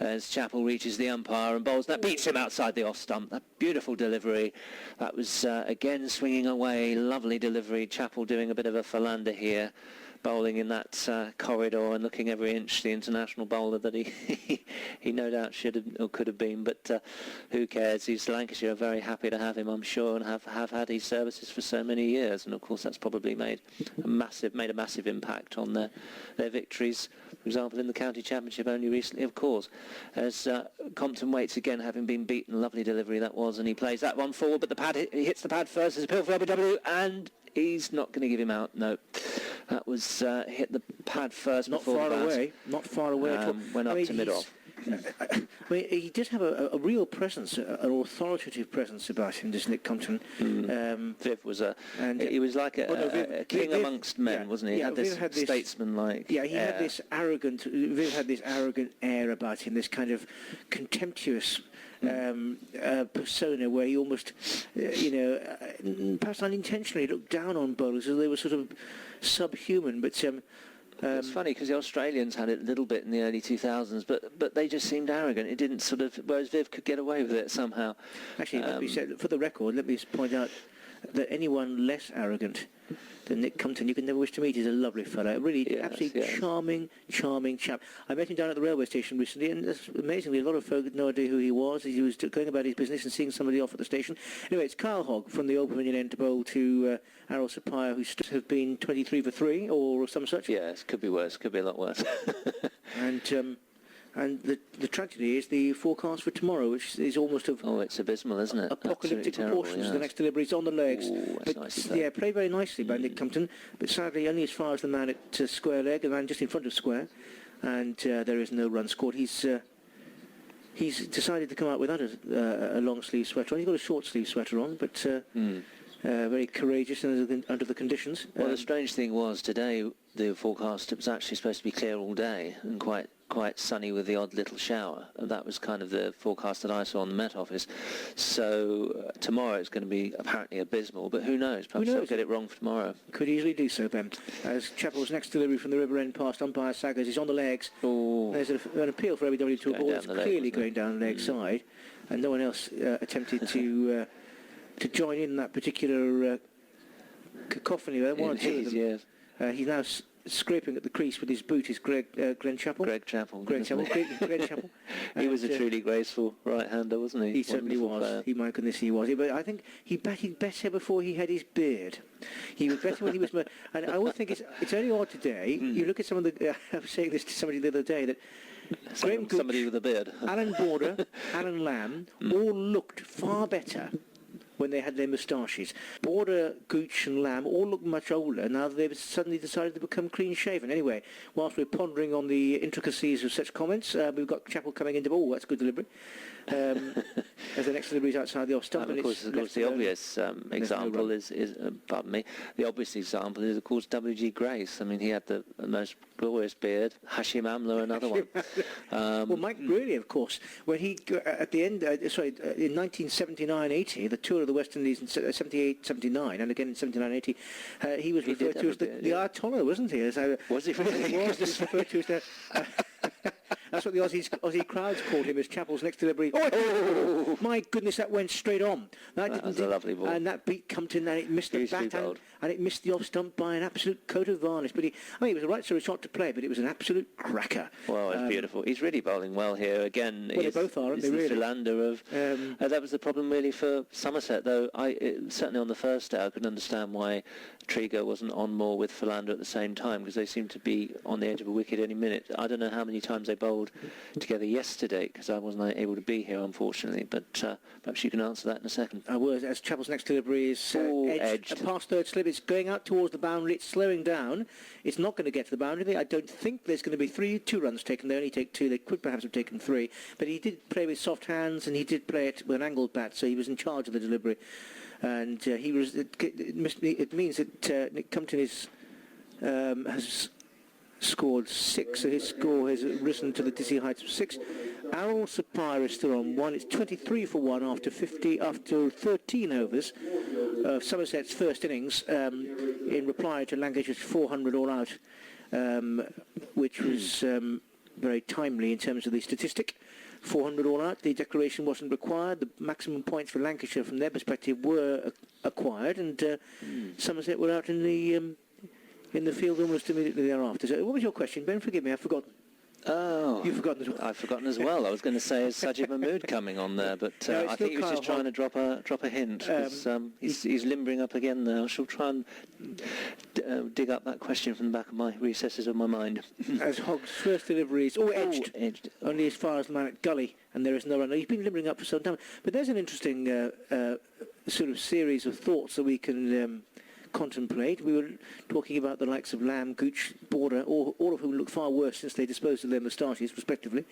as Chappell reaches the umpire and bowls. That beats him outside the off stump. That beautiful delivery. That was, again, swinging away. Lovely delivery. Chappell doing a bit of a philander here, bowling in that corridor and looking every inch the international bowler that he he no doubt should have or could have been, but who cares? Lancashire are very happy to have him, I'm sure, and have had his services for so many years, and of course that's probably made a massive impact on their victories. For example, in the county championship only recently, of course, as Compton waits again, having been beaten. Lovely delivery that was, and he plays that one forward, but the pad he hits the pad first. There's a appeal for LBW, and he's not going to give him out. No. That was hit the pad first. Not far away at all. Went up to mid-off. He did have a real presence, an authoritative presence about him, does Nick Compton. Viv was he was like a king amongst men, wasn't he? He had this statesman-like he had this arrogant, Viv had this arrogant air about him, this kind of contemptuous persona where he almost, perhaps unintentionally looked down on bowlers as they were sort of subhuman, but it's funny because the Australians had it a little bit in the early 2000s, but they just seemed arrogant. It didn't sort of, whereas Viv could get away with it somehow. Actually, let me say, for the record, let me point out that anyone less arrogant than Nick Compton you can never wish to meet. He's a lovely fellow, really absolutely charming chap. I met him down at the railway station recently, and amazingly a lot of folk had no idea who he was. He was going about his business and seeing somebody off at the station. Anyway, it's Kyle Hogg from the Old Pavilion end to bowl to Errol Sapire, who have been 23 for 3 or some such. Yes, could be worse, could be a lot worse. And the tragedy is the forecast for tomorrow, which is almost of... Oh, it's abysmal, isn't it? Apocalyptic proportions. The next delivery is on the legs. Ooh, that's nice. Yeah, played very nicely by Nick Compton, but sadly only as far as the man at square leg, the man just in front of square, and there is no run scored. He's decided to come out without a long sleeve sweater on. He's got a short sleeve sweater on, but very courageous under the conditions. Well, the strange thing was today the forecast, it was actually supposed to be clear all day and quite sunny with the odd little shower. That was kind of the forecast that I saw on the Met Office. So tomorrow it's going to be apparently abysmal, but who knows? Perhaps they'll get it wrong for tomorrow. Could easily do so, Ben. As Chappell's next delivery from the river end past umpire Saggers is on the legs. Ooh. There's an appeal for LBW to a ball. It's clearly going down the leg side, and no one else attempted to join in that particular cacophony. One or two of them. He's now scraping at the crease with his boot is Glenn Chappell. Greg Chappell. Greg Chappell. He was a truly graceful right-hander, wasn't he? He certainly was. My goodness, he was. But I think he batted better before he had his beard. He was better when he was... And I always think it's only odd today. You look at some of the... I was saying this to somebody the other day, that Graham Gooch, somebody with a beard. Alan Border, Alan Lamb, all looked far better when they had their moustaches. Border, Gooch and Lamb all look much older now that they've suddenly decided to become clean-shaven. Anyway, whilst we're pondering on the intricacies of such comments, we've got Chappell coming into... Oh, that's good delivery. As the next delivery is outside the off-stump. Of course, the obvious example is pardon me, the obvious example is, of course, W.G. Grace. I mean, he had the most glorious beard. Hashim Amla, another one. Well, Mike Brearley, of course, when he, at the end, in 1979-80, the tour of the West Indies in 78-79, and again in 79-80, he was referred to as the Ayatollah, wasn't he? Was he really? He was referred to as the... That's what the Aussie crowds called him, as Chappell's next delivery. Oh, my goodness, that went straight on. That was a lovely ball. And that beat Compton, and it missed the bat, and it missed the off stump by an absolute coat of varnish. But it was a right sort of shot to play, but it was an absolute cracker. Well, it's beautiful. He's really bowling well here. Again, well, they both are, aren't they, really? The philander of... that was the problem, really, for Somerset, though. Certainly on the first day, I couldn't understand why Trigo wasn't on more with philander at the same time, because they seemed to be on the edge of a wicket any minute. I don't know how many times they bowled together yesterday, because I wasn't able to be here, unfortunately, but perhaps you can answer that in a second. I will, as Chappell's next delivery is edged. Past third slip, it's going out towards the boundary, it's slowing down, it's not going to get to the boundary. I don't think there's going to be 2 runs taken. They only take 2, they could perhaps have taken 3, but he did play with soft hands, and he did play it with an angled bat, so he was in charge of the delivery, and he was. It means that Nick Compton has scored 6, so his score has risen to the dizzy heights of 6. Errol Sapire is still on 1. It's 23 for 1 after 13 overs of Somerset's first innings, in reply to Lancashire's 400 all out, which was very timely in terms of the statistic. 400 all out. The declaration wasn't required. The maximum points for Lancashire, from their perspective, were acquired, and Somerset were out in the field almost immediately thereafter. So, what was your question, Ben? Forgive me, I've forgotten. Oh, you've forgotten as well. I've forgotten as well. I was going to say, is Sajid Mahmood coming on there, but No, I think he was just trying to drop a hint. He's limbering up again now. I shall try and dig up that question from the back of my recesses of my mind. As Hogg's first delivery is edged, only as far as the man at Gully, and there is no run. He's been limbering up for some time. But there's an interesting sort of series of thoughts that we can contemplate. We were talking about the likes of Lamb, Gooch, Border, all of whom look far worse since they disposed of their moustaches, respectively.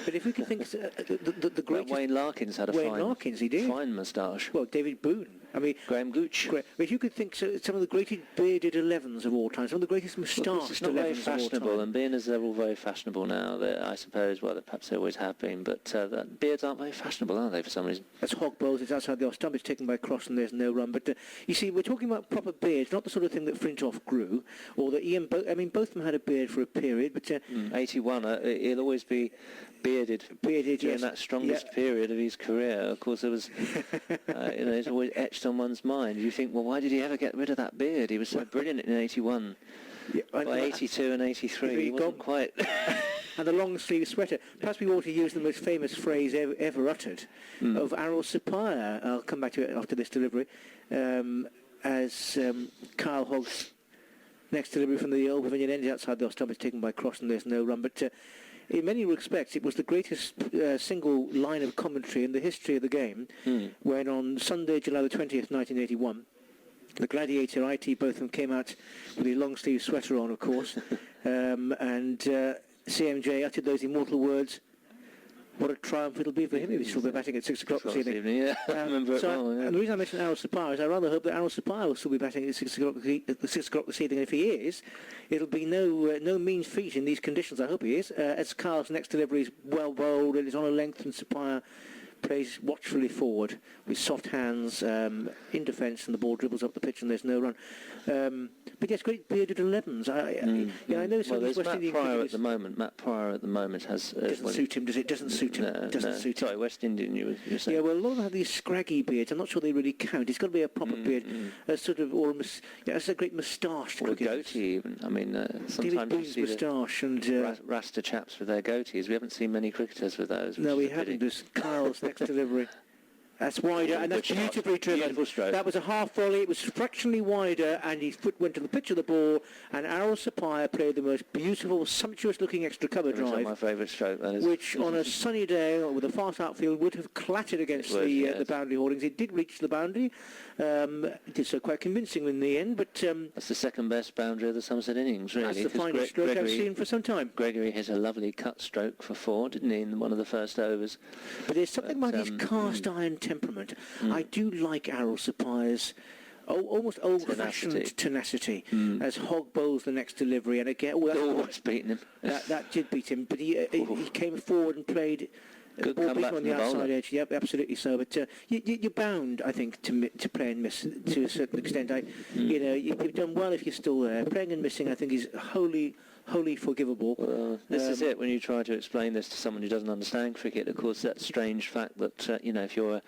But if we could think the greatest... Wayne Larkins had a fine moustache. Well, David Boone. I mean, Graham Gooch. If you could think some of the greatest bearded 11s of all time, some of the greatest moustached 11s it's not very fashionable, of all time. and being as they're all very fashionable now, I suppose, well, perhaps they always have been, but beards aren't very fashionable, are they, for some reason? That's Hogg bowls. It's outside the off stump. It's taken by Cross, and there's no run. But you see, we're talking about proper beards, not the sort of thing that Flintoff grew, or that Ian... I mean, both of them had a beard for a period, but... 81, he'll always be bearded during that strongest period of his career. Of course, there was, it's always etched on one's mind. You think, well, why did he ever get rid of that beard? He was so brilliant in 81. Yeah, by 82 and 83, he wasn't quite... And the long-sleeve sweater. Perhaps we ought to use the most famous phrase ever uttered of Errol Sapphire. I'll come back to it after this delivery. As Kyle Hogg's next delivery from the Old Pavilion end outside the off stump is taken by Cross, and there's no run. But in many respects, it was the greatest single line of commentary in the history of the game when on Sunday, July the 20th, 1981, the Gladiator, IT, both of them came out with a long-sleeve sweater on, of course, and CMJ uttered those immortal words, what a triumph it'll be for him if he'll be batting at 6 o'clock this evening. Yeah, I remember it well. Yeah. And the reason I mentioned Errol Sapphire is I rather hope that Errol Sapphire will still be batting at 6 o'clock this evening. If he is, it'll be no mean feat in these conditions. I hope he is. As Carl's next delivery is well bowled, it is on a length, and Sapphire plays watchfully forward with soft hands in defence, and the ball dribbles up the pitch, and there's no run. But yes, great bearded 11s. I know some of these West Indian cricketers... Matt Pryor at the moment has... doesn't suit him, does it? Doesn't suit him. Doesn't suit him. Sorry, West Indian, you were saying. Yeah, well, a lot of them have these scraggy beards. I'm not sure they really count. It's got to be a proper beard, a sort of, or it's a great moustached cricketer. Or a goatee, even. I mean, sometimes you see moustache and Rasta chaps with their goatees. We haven't seen many cricketers with those. No, we haven't. There's Kyle's next delivery. That's wider, and that's beautifully driven. Beautiful stroke. That was a half volley. It was fractionally wider, and his foot went to the pitch of the ball, and Errol Sapphire played the most beautiful, sumptuous-looking extra cover drive. My favourite stroke, that is. Which, on a sunny day with a fast outfield, would have clattered against the boundary hoardings. It did reach the boundary. It did so quite convincingly in the end, but... that's the second best boundary of the Somerset innings, really. That's the finest stroke I've seen for some time. Gregory hit a lovely cut stroke for 4, didn't he, in one of the first overs. But there's something about his cast-iron temperament. I do like Errol Sapphire's almost old-fashioned tenacity as Hogg bowls the next delivery, and again... that's beaten him. That did beat him, but he came forward and played... Good ball comeback on the outside edge. Yep, absolutely so. But you're bound, I think, to play and miss to a certain extent. You've done well if you're still there. Playing and missing, I think, is wholly forgivable. Well, this is it. When you try to explain this to someone who doesn't understand cricket, of course, that strange fact that if you're a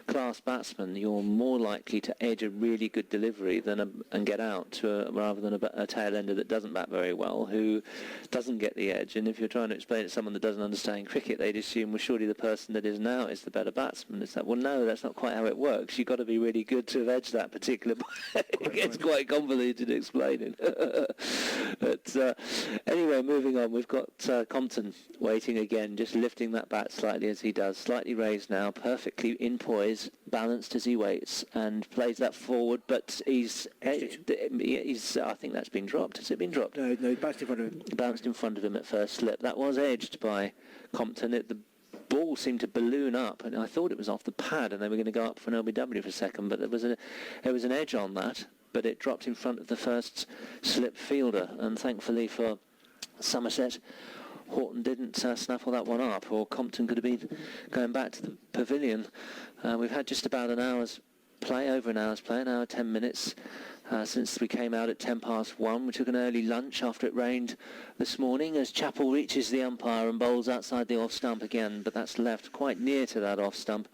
class batsman, you're more likely to edge a really good delivery and get out rather than a tail ender that doesn't bat very well, who doesn't get the edge. And if you're trying to explain it to someone that doesn't understand cricket, they'd assume, well, surely the person that is now is the better batsman. It's like, well, no, that's not quite how it works. You've got to be really good to have edged that particular ball. It gets quite convoluted explaining. But anyway, moving on, we've got Compton waiting again, just lifting that bat slightly as he does, slightly raised now, perfectly in poise, balanced as he waits, and plays that forward, but he's I think that's been dropped. Has it been dropped? No, he bounced in front of him. Bounced in front of him at first slip. That was edged by Compton. The ball seemed to balloon up, and I thought it was off the pad, and they were going to go up for an LBW for a second, but there was an edge on that, but it dropped in front of the first slip fielder, and thankfully for Somerset, Horton didn't snaffle that one up, or Compton could have been going back to the pavilion. We've had just about an hour's play, over an hour's play, an hour 10 minutes. since we came out at 1:10. We took an early lunch after it rained this morning as Chappell reaches the umpire and bowls outside the off stump again, but that's left quite near to that off stump.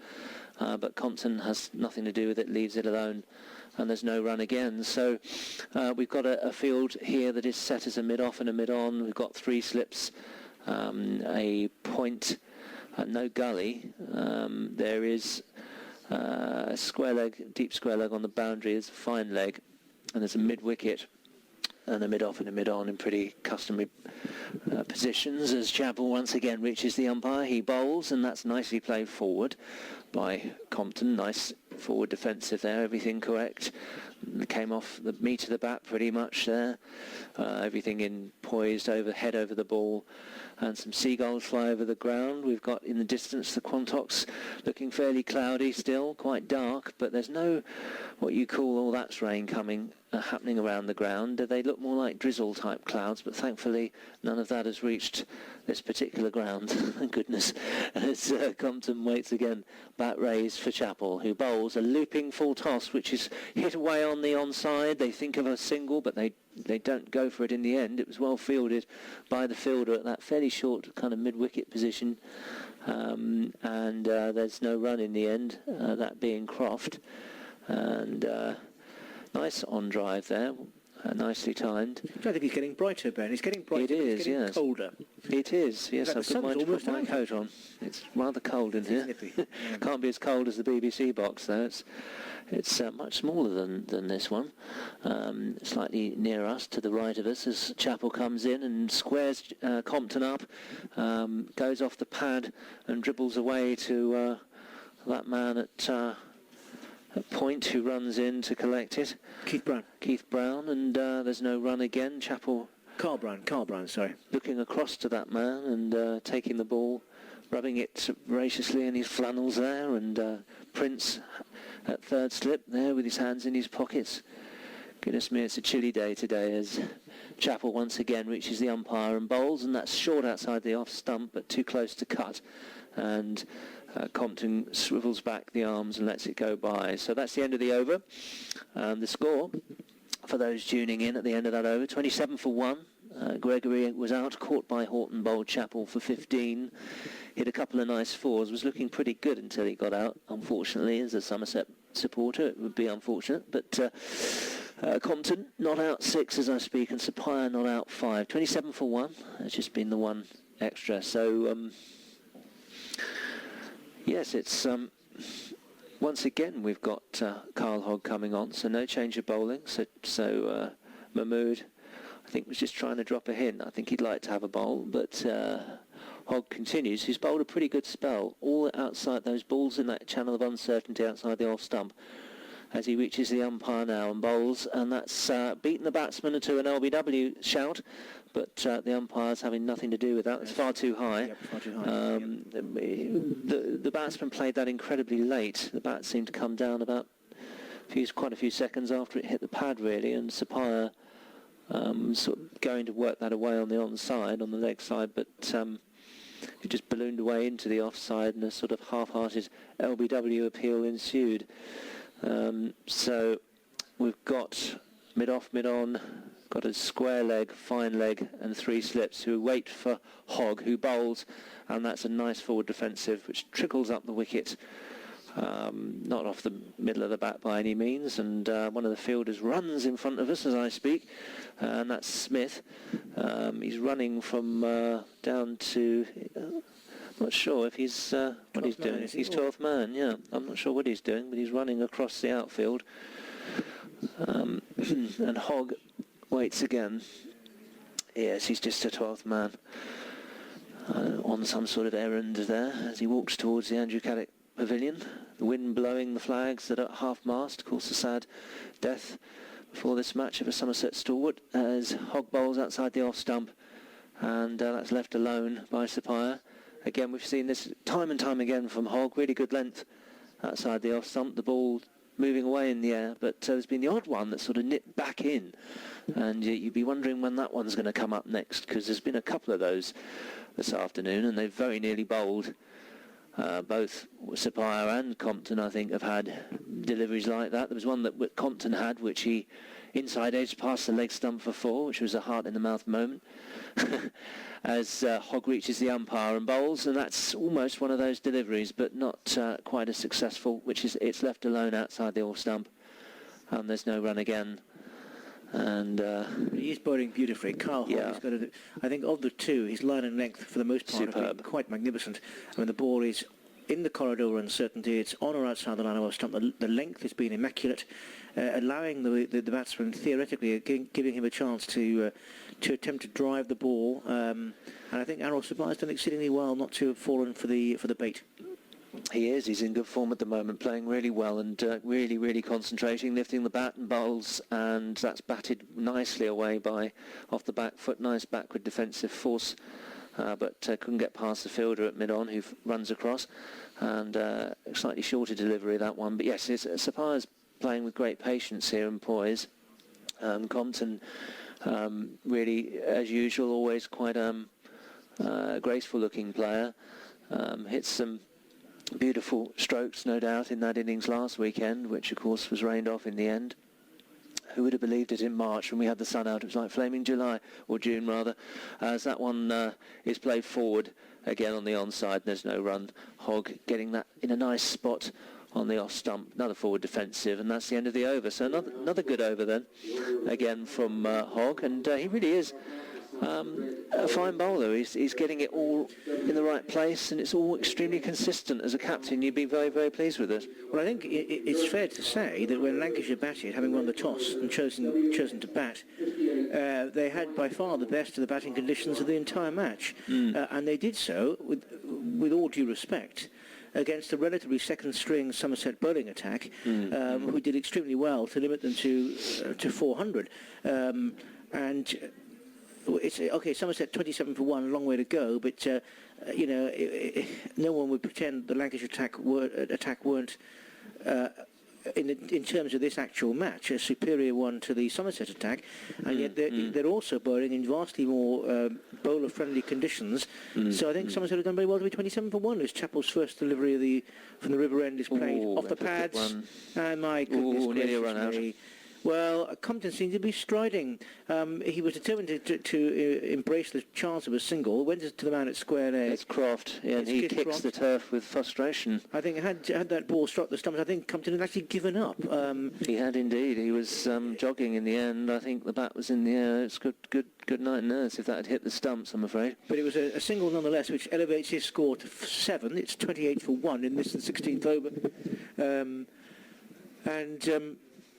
But Compton has nothing to do with it, leaves it alone, and there's no run again. So we've got a field here that is set as a mid-off and a mid-on. We've got 3 slips, a point, no gully. There is a square leg, deep square leg on the boundary. There's a fine leg, and there's a mid-wicket and a mid-off and a mid-on in pretty customary positions as Chappell once again reaches the umpire. He bowls, and that's nicely played forward by Compton. Nice forward defensive there, everything correct. It came off the meat of the bat pretty much there. Everything in poised over, head over the ball, and some seagulls fly over the ground. We've got in the distance the Quantocks looking fairly cloudy still, quite dark, but there's no what you call all that's rain coming happening around the ground. They look more like drizzle type clouds, but thankfully none of that has reached this particular ground. Thank goodness. As Compton waits again, bat raised for Chappell, who bowls a looping full toss which is hit away on the onside. They think of a single, but they don't go for it in the end. It was well fielded by the fielder at that fairly short kind of mid-wicket position, and there's no run in the end, that being Croft. And nice on drive there, nicely timed. I think he's getting brighter, Ben. He's getting brighter. It is, he's getting yes. colder. It is, yes. Like I've got mine to put my coat on. It's rather cold in here. Can't be as cold as the BBC box, though. It's much smaller than this one. Slightly near us, to the right of us, as Chappell comes in and squares Compton up, goes off the pad and dribbles away to that man at point who runs in to collect it. Keith Brown, and there's no run again. Chappell... Carl Brown, sorry. Looking across to that man and taking the ball, rubbing it voraciously in his flannels there, and Prince at third slip there with his hands in his pockets. Goodness me, it's a chilly day today as Chappell once again reaches the umpire and bowls, and that's short outside the off stump but too close to cut, and Compton swivels back the arms and lets it go by. So that's the end of the over. The score for those tuning in at the end of that over, 27 for 1. Gregory was out, caught by Horton, bowled Chappell for 15, hit a couple of nice fours, was looking pretty good until he got out. Unfortunately, as a Somerset supporter, it would be unfortunate, but Compton not out 6 as I speak, and Sapphire not out 5. 27 for 1, it's just been the one extra. So yes, it's once again we've got Carl Hogg coming on, so no change of bowling. So Mahmood, I think, was just trying to drop a hint. I think he'd like to have a bowl, but Hogg continues. He's bowled a pretty good spell, all outside those balls in that channel of uncertainty outside the off stump, as he reaches the umpire now and bowls, and that's beaten the batsman to an LBW shout, but the umpire's having nothing to do with that. It's far too high. Yep, far too high. The batsman played that incredibly late. The bat seemed to come down about quite a few seconds after it hit the pad, really, and Sapphire sort of going to work that away on the onside, on the leg side, but it just ballooned away into the offside, and a sort of half-hearted LBW appeal ensued. So we've got mid-off, mid-on, got a square leg, fine leg, and 3 slips who wait for Hogg, who bowls, and that's a nice forward defensive which trickles up the wicket, not off the middle of the bat by any means, and one of the fielders runs in front of us as I speak, and that's Smith. He's running from down to... not sure if he's what he's doing. He's 12th man, yeah. I'm not sure what he's doing, but he's running across the outfield. And Hogg waits again. Yes, he's just a 12th man on some sort of errand there as he walks towards the Andrew Cattanach pavilion. The wind blowing the flags that are at half-mast. Of course, a sad death before this match of a Somerset stalwart as Hogg bowls outside the off stump, and that's left alone by Sapphire. Again, we've seen this time and time again from Hogg. Really good length outside the off stump. The ball moving away in the air, but there's been the odd one that sort of nipped back in, and you'd be wondering when that one's going to come up next, because there's been a couple of those this afternoon, and they've very nearly bowled. Both Sapphire and Compton, I think, have had deliveries like that. There was one that Compton had, which he inside edge past the leg stump for 4, which was a heart-in-the-mouth moment, as Hogg reaches the umpire and bowls, and that's almost one of those deliveries, but not quite as successful, which is it's left alone outside the off stump. There's no run again. And he is bowling beautifully. Carl Hogg has got I think of the two, his line and length for the most part have been quite magnificent. I mean, the ball is in the corridor uncertainty. It's on or outside the line of off stump. The length has been immaculate, allowing the batsman theoretically giving him a chance to attempt to drive the ball. And I think Errol Sabah has done exceedingly well not to have fallen for the bait. He is. He's in good form at the moment, playing really well and really concentrating, lifting the bat and bowls, and that's batted nicely away by off the back foot. Nice backward defensive force, but couldn't get past the fielder at mid-on, who runs across, and slightly shorter delivery, that one. But yes, Sapa's playing with great patience here and poise. Compton, really, as usual, always quite a graceful-looking player. Hits some beautiful strokes, no doubt, in that innings last weekend, which of course was rained off in the end. Who would have believed it in March when we had the sun out? It was like flaming July, or June rather, as that one is played forward again on the onside. There's no run. Hogg getting that in a nice spot on the off stump, another forward defensive, and that's the end of the over. So another good over then, again from Hogg, and he really is a fine bowler. He's getting it all in the right place, and it's all extremely consistent. As a captain, you'd be very pleased with it. Well, I think it's fair to say that when Lancashire batted, having won the toss and chosen to bat, they had by far the best of the batting conditions of the entire match, and they did so with all due respect against a relatively second-string Somerset bowling attack, who did extremely well to limit them to 400, and. It's okay. Somerset 27 for 1, a long way to go, but no one would pretend the Lancashire attack weren't in terms of this actual match a superior one to the Somerset attack, and yet they're also bowling in vastly more bowler-friendly conditions. So I think Somerset have done very well to be 27 for 1. As Chappell's first delivery from the River End is played off the pads, and my goodness gracious me. Well, Compton seemed to be striding. He was determined to embrace the chance of a single. Went to the man at square leg. It's Croft, and he kicks Croft. The turf with frustration. I think had that ball struck the stumps, I think Compton had actually given up. He had indeed. He was jogging in the end. I think the bat was in the air. It's good night nurse if that had hit the stumps, I'm afraid. But it was a single nonetheless, which elevates his score to 7. It's 28 for 1 in this, the 16th over.